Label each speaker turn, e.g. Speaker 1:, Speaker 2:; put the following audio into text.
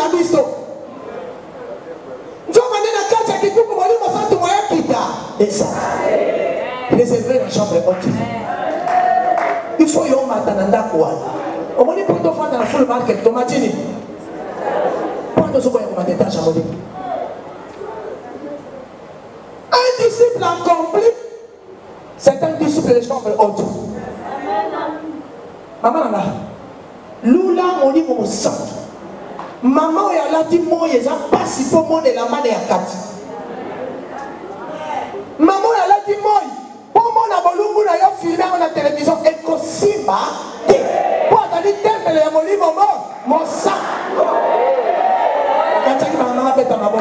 Speaker 1: la biso. Et ça, réserver la chambre haute. Il faut y avoir quoi. Au moins, pour faire dans la full market, tomatini. Quand nous avons un étage à modifier. Un disciple accompli, c'est un disciple de chambre haute. Maman, là, Lula, on dit mon sang. Maman, il y a dit, moi, il y a pas si pour moi de la main de la carte. Maman, elle a dit, moi, pour moi, on a voulu filmer dans la télévision et que si ma, pour aller temple, il y a mon sang. Quand tu as dit, maman, elle a fait ta maman.